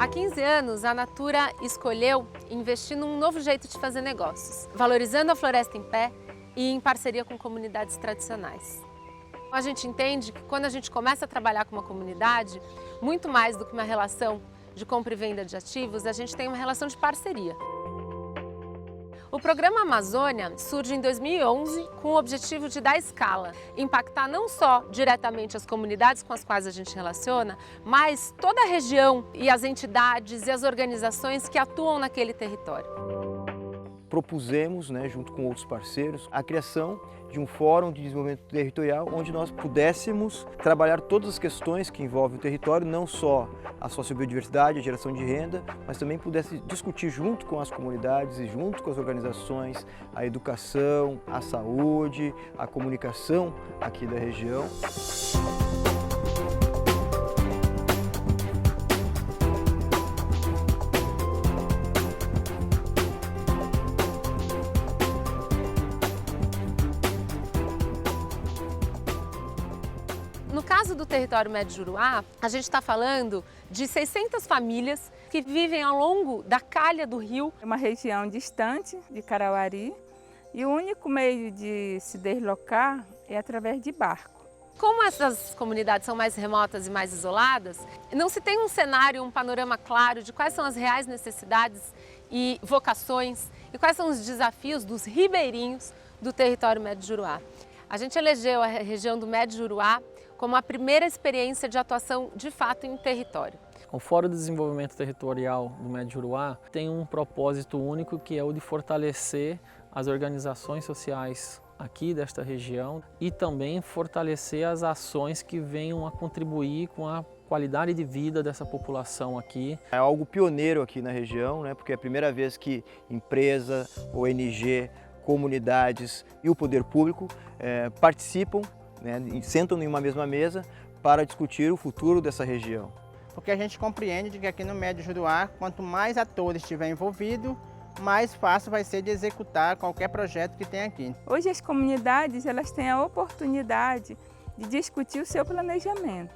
Há 15 anos, a Natura escolheu investir num novo jeito de fazer negócios, valorizando a floresta em pé e em parceria com comunidades tradicionais. A gente entende que quando a gente começa a trabalhar com uma comunidade, muito mais do que uma relação de compra e venda de ativos, a gente tem uma relação de parceria. O programa Amazônia surge em 2011 com o objetivo de dar escala, impactar não só diretamente as comunidades com as quais a gente relaciona, mas toda a região e as entidades e as organizações que atuam naquele território. Propusemos, junto com outros parceiros, a criação de um fórum de desenvolvimento territorial onde nós pudéssemos trabalhar todas as questões que envolvem o território, não só a sociobiodiversidade, a geração de renda, mas também pudesse discutir junto com as comunidades e junto com as organizações a educação, a saúde, a comunicação aqui da região. No caso do território Médio Juruá, a gente está falando de 600 famílias que vivem ao longo da calha do rio. É uma região distante de Carauari e o único meio de se deslocar é através de barco. Como essas comunidades são mais remotas e mais isoladas, não se tem um cenário, um panorama claro de quais são as reais necessidades e vocações e quais são os desafios dos ribeirinhos do território Médio Juruá. A gente elegeu a região do Médio Juruá como a primeira experiência de atuação de fato em território. O Fórum de Desenvolvimento Territorial do Médio Juruá tem um propósito único, que é o de fortalecer as organizações sociais aqui desta região e também fortalecer as ações que venham a contribuir com a qualidade de vida dessa população aqui. É algo pioneiro aqui na região, porque é a primeira vez que empresa, ONG, comunidades e o poder público participam, e sentam em uma mesma mesa para discutir o futuro dessa região. Porque a gente compreende de que aqui no Médio Juruá, quanto mais atores estiver envolvido, mais fácil vai ser de executar qualquer projeto que tem aqui. Hoje as comunidades elas têm a oportunidade de discutir o seu planejamento.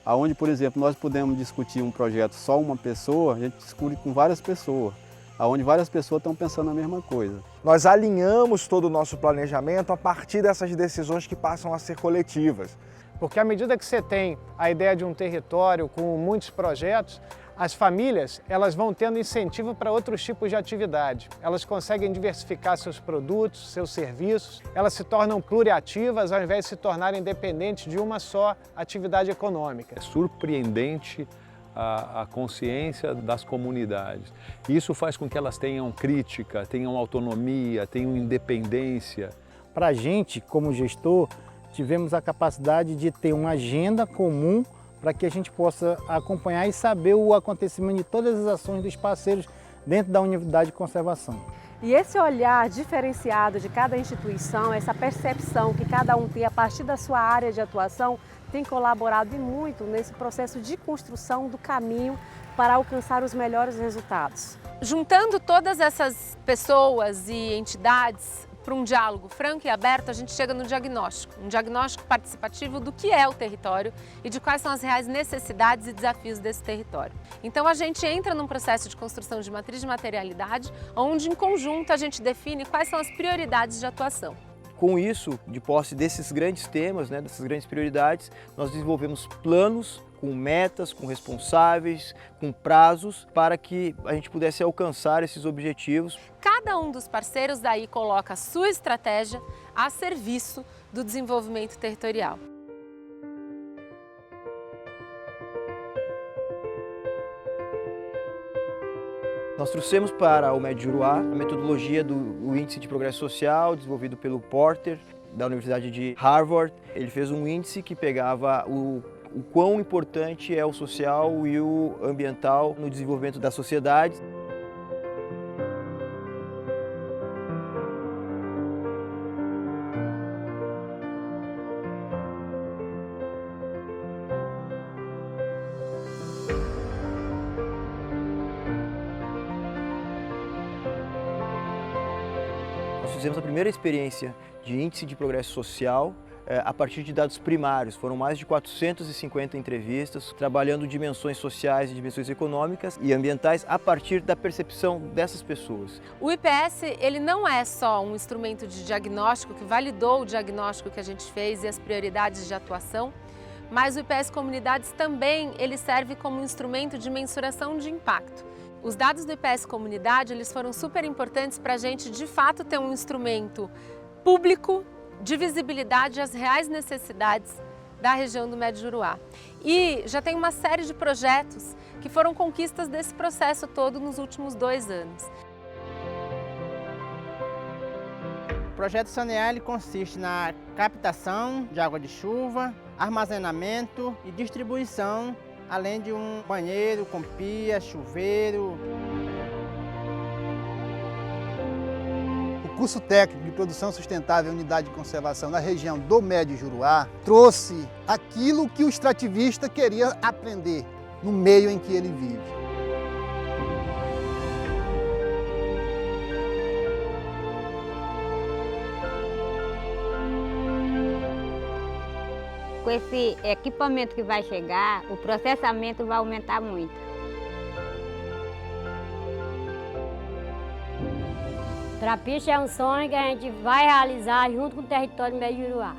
Aonde, por exemplo, nós podemos discutir um projeto só uma pessoa, a gente discute com várias pessoas, aonde várias pessoas estão pensando a mesma coisa. Nós alinhamos todo o nosso planejamento a partir dessas decisões que passam a ser coletivas. Porque à medida que você tem a ideia de um território com muitos projetos, as famílias elas vão tendo incentivo para outros tipos de atividade. Elas conseguem diversificar seus produtos, seus serviços, elas se tornam pluriativas ao invés de se tornarem dependentes de uma só atividade econômica. É surpreendente a consciência das comunidades. Isso faz com que elas tenham crítica, tenham autonomia, tenham independência. Para a gente, como gestor, tivemos a capacidade de ter uma agenda comum para que a gente possa acompanhar e saber o acontecimento de todas as ações dos parceiros dentro da unidade de conservação. E esse olhar diferenciado de cada instituição, essa percepção que cada um tem a partir da sua área de atuação, tem colaborado e muito nesse processo de construção do caminho para alcançar os melhores resultados. Juntando todas essas pessoas e entidades para um diálogo franco e aberto, a gente chega no diagnóstico, um diagnóstico participativo do que é o território e de quais são as reais necessidades e desafios desse território. Então a gente entra num processo de construção de matriz de materialidade, onde em conjunto a gente define quais são as prioridades de atuação. Com isso, de posse desses grandes temas, dessas grandes prioridades, nós desenvolvemos planos com metas, com responsáveis, com prazos, para que a gente pudesse alcançar esses objetivos. Cada um dos parceiros daí coloca a sua estratégia a serviço do desenvolvimento territorial. Nós trouxemos para o Médio Juruá a metodologia do Índice de Progresso Social, desenvolvido pelo Porter, da Universidade de Harvard. Ele fez um índice que pegava o quão importante é o social e o ambiental no desenvolvimento da sociedade. Nós fizemos a primeira experiência de índice de progresso social a partir de dados primários. Foram mais de 450 entrevistas, trabalhando dimensões sociais e dimensões econômicas e ambientais a partir da percepção dessas pessoas. O IPS, ele não é só um instrumento de diagnóstico que validou o diagnóstico que a gente fez e as prioridades de atuação, mas o IPS Comunidades também ele serve como um instrumento de mensuração de impacto. Os dados do IPS Comunidade eles foram super importantes para a gente, de fato, ter um instrumento público de visibilidade às reais necessidades da região do Médio Juruá. E já tem uma série de projetos que foram conquistas desse processo todo nos últimos 2 anos. O projeto Sanear ele consiste na captação de água de chuva, armazenamento e distribuição, além de um banheiro com pia, chuveiro. O curso técnico de produção sustentável e unidade de conservação na região do Médio Juruá trouxe aquilo que o extrativista queria aprender no meio em que ele vive. Com esse equipamento que vai chegar, o processamento vai aumentar muito. Trapiche é um sonho que a gente vai realizar junto com o território do Médio Juruá.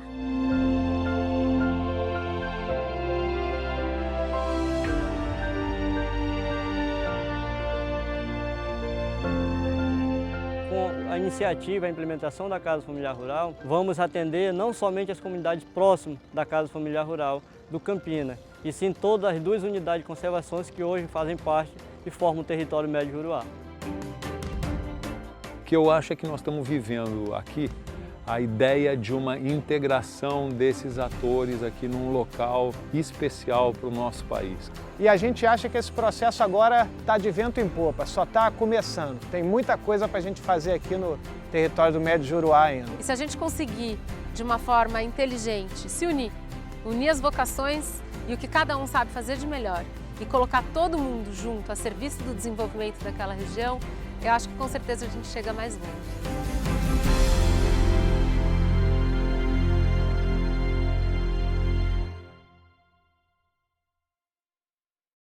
Com a iniciativa, a implementação da Casa Familiar Rural, vamos atender não somente as comunidades próximas da Casa Familiar Rural do Campina, e sim todas as 2 unidades de conservação que hoje fazem parte e formam o território Médio Juruá. O que eu acho é que nós estamos vivendo aqui a ideia de uma integração desses atores aqui num local especial para o nosso país. E a gente acha que esse processo agora está de vento em popa, só está começando. Tem muita coisa para a gente fazer aqui no território do Médio Juruá ainda. E se a gente conseguir, de uma forma inteligente, se unir as vocações e o que cada um sabe fazer de melhor e colocar todo mundo junto a serviço do desenvolvimento daquela região, eu acho que com certeza a gente chega mais longe.